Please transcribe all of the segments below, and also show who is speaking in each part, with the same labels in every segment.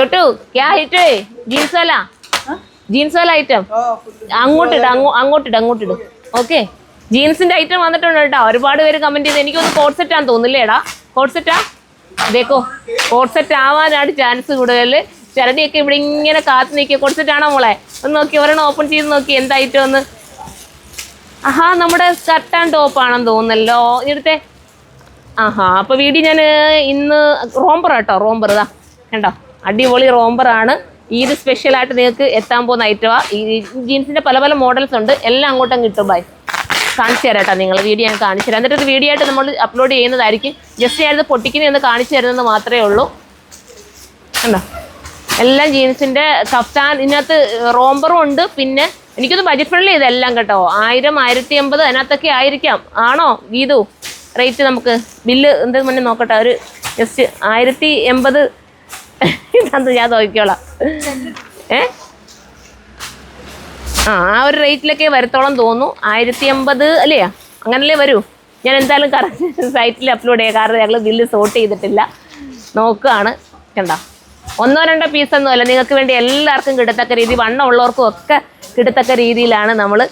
Speaker 1: छोटू क्या हाइट है ജീൻസ് വാല item അങ്ങോട്ടിട് okay. ജീൻസിന്റെ item വന്നിട്ടുണ്ട് കേട്ടോ. ഒരുപാട് പേര് കമന്റ് ചെയ്ത് എനിക്കൊന്ന് കോട്ട് സെറ്റ് ആണെന്ന് തോന്നില്ലേടാ. കോട്ട് സെറ്റാ ദേക്കോ, കോട്ട് സെറ്റ് ആവാനാണ് ചാൻസ് കൂടുതൽ. ചരടിയൊക്കെ ഇവിടെ ഇങ്ങനെ കാത്തു നിൽക്കുക. കോട്ട് സെറ്റ് ആണോ മോളെ? ഒന്ന് നോക്കി, ഒരെണ്ണം ഓപ്പൺ ചെയ്ത് നോക്കി എന്താ ഐറ്റം ഒന്ന്. ആഹാ, നമ്മുടെ സ്കർട്ട് ആൻഡ് ടോപ്പ് ആണെന്ന് തോന്നുന്നല്ലോ. ഇവിടുത്തെ ആഹാ, അപ്പോൾ വീഡിയോ ഞാൻ ഇന്ന് റോംബർ കേട്ടോ, റോംബർ ഇതാ കണ്ടോ, അടിപൊളി റോംബറാണ്. ഇത് സ്പെഷ്യലായിട്ട് നിങ്ങൾക്ക് എത്താൻ പോകുന്ന ഐറ്റമാണ്. ഈ ജീൻസിൻ്റെ പല പല മോഡൽസ് ഉണ്ട്. എല്ലാം അങ്ങോട്ടും കിട്ടും. ബൈ കാണിച്ചു തരാം കേട്ടോ. നിങ്ങൾ വീഡിയോ ഞാൻ കാണിച്ചു തരാം. എന്നിട്ട് വീഡിയോ ആയിട്ട് നമ്മൾ അപ്ലോഡ് ചെയ്യുന്നതായിരിക്കും. ജസ്റ്റ് ഞാനിത് പൊട്ടിക്കുന്നതെന്ന് കാണിച്ചു തരുന്നത് മാത്രമേ ഉള്ളൂ. കണ്ടോ, എല്ലാം ജീൻസിൻ്റെ കഫ്താൻ. ഇതിനകത്ത് റോംബറും ഉണ്ട്. പിന്നെ എനിക്കൊന്ന് ബഡ്ജറ്റ് ഫ്രണ്ട്ലി ഇതെല്ലാം കേട്ടോ. 1000, 1080 അതിനകത്തൊക്കെ ആയിരിക്കാം. ആണോ ഗീതു? റേറ്റ് നമുക്ക് ബില്ല് എന്തെങ്കിലും മുന്നേ നോക്കട്ടെ. ഒരു ജസ്റ്റ് 1080 ഇതാന്ന് ഞാൻ നോക്കിക്കോളാം. ആ ഒരു റേറ്റിലൊക്കെ വരത്തോളം തോന്നുന്നു. 1080 അല്ലേ? അങ്ങനല്ലേ വരൂ. ഞാൻ എന്തായാലും കറക്റ്റ് സൈറ്റിൽ അപ്ലോഡ് ചെയ്യാം. കാരണം ഞങ്ങൾ ബില്ല് സോർട്ട് ചെയ്തിട്ടില്ല. നോക്കുകയാണ്. കണ്ടോ, 1-2 പീസൊന്നും അല്ല. നിങ്ങൾക്ക് വേണ്ടി എല്ലാവർക്കും കിടത്തക്ക രീതി, വണ്ണം ഉള്ളവർക്കും ഒക്കെ കിടത്തക്ക രീതിയിലാണ് നമ്മൾ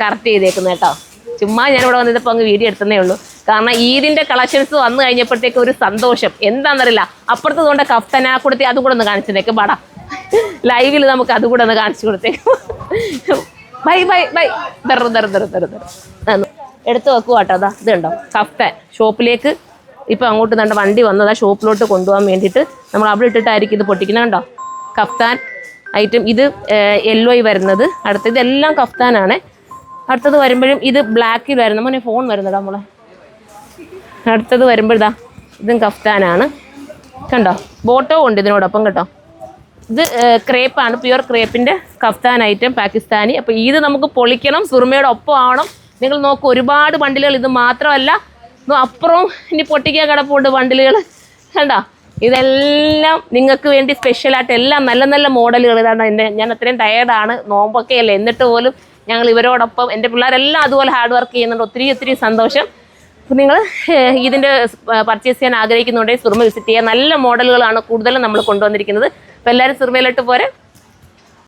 Speaker 1: കറക്റ്റ് ചെയ്തേക്കുന്നത് കേട്ടോ. ചുമ്മാ ഞാനിവിടെ വന്നിപ്പോൾ അങ്ങ് വീഡിയോ എടുത്തതേ ഉള്ളൂ. കാരണം ഈദിൻ്റെ കളക്ഷൻസ് വന്നു കഴിഞ്ഞപ്പോഴത്തേക്ക് ഒരു സന്തോഷം എന്താണെന്നറിയില്ല. അപ്പുറത്ത് കൊണ്ട് കഫ്തന കൊടുത്തേ, അതും കൂടെ ഒന്ന് കാണിച്ചതേക്ക് പാടാ. ലൈവിൽ നമുക്ക് അതും കൂടെ ഒന്ന് കാണിച്ചു കൊടുത്തേക്ക്. Bye bye bye. എടുത്ത് വെക്കുക കേട്ടോ. അതാ ഇത് കണ്ടോ, കഫ്താൻ ഷോപ്പിലേക്ക് ഇപ്പം അങ്ങോട്ട് നല്ല വണ്ടി വന്നതാ. ഷോപ്പിലോട്ട് കൊണ്ടുപോകാൻ വേണ്ടിയിട്ട് നമ്മൾ അവിടെ ഇട്ടിട്ടായിരിക്കും ഇത് പൊട്ടിക്കുന്നത്. കണ്ടോ, കഫ്താൻ ഐറ്റം. ഇത് യെല്ലോ വരുന്നത്. അടുത്ത ഇതെല്ലാം കഫ്താനാണ്. അടുത്തത് വരുമ്പോഴും ഇത് ബ്ലാക്കിൽ വരുന്ന മോനെ ഫോൺ വരുന്നതാ നമ്മളെ. അടുത്തത് വരുമ്പോഴാ ഇതും കഫ്താനാണ്. കണ്ടോ, ബോട്ടോ ഉണ്ട് ഇതിനോടൊപ്പം കേട്ടോ. ഇത് ക്രേപ്പാണ്, പ്യുവർ ക്രേപ്പിൻ്റെ കഫ്താൻ ഐറ്റം പാകിസ്ഥാനി. അപ്പോൾ ഇത് നമുക്ക് പൊളിക്കണം, സുറുമയുടെ ഒപ്പം ആവണം. നിങ്ങൾ നോക്കൂ, ഒരുപാട് ബണ്ടിലുകൾ. ഇത് മാത്രമല്ല, അപ്പുറവും ഇനി പൊട്ടിക്കാൻ കിടപ്പുണ്ട് ബണ്ടിലുകൾ. കണ്ടോ, ഇതെല്ലാം നിങ്ങൾക്ക് വേണ്ടി സ്പെഷ്യലായിട്ട് എല്ലാം നല്ല നല്ല മോഡലുകൾ. ഇതാണ് ഞാൻ അത്രയും ടയേർഡാണ്, നോമ്പൊക്കെ അല്ലേ. എന്നിട്ട് പോലും ഞങ്ങൾ ഇവരോടൊപ്പം, എൻ്റെ പിള്ളേരെല്ലാം അതുപോലെ ഹാർഡ് വർക്ക് ചെയ്യുന്നുണ്ട്. ഒത്തിരി സന്തോഷം. അപ്പോൾ നിങ്ങൾ ഇതിൻ്റെ പർച്ചേസ് ചെയ്യാൻ ആഗ്രഹിക്കുന്നുണ്ടെങ്കിൽ സുറുമ വിസിറ്റ് ചെയ്യുക. നല്ല മോഡലുകളാണ് കൂടുതലും നമ്മൾ കൊണ്ടുവന്നിരിക്കുന്നത്. അപ്പോൾ എല്ലാവരും സുറുമയിലോട്ട് പോരെ.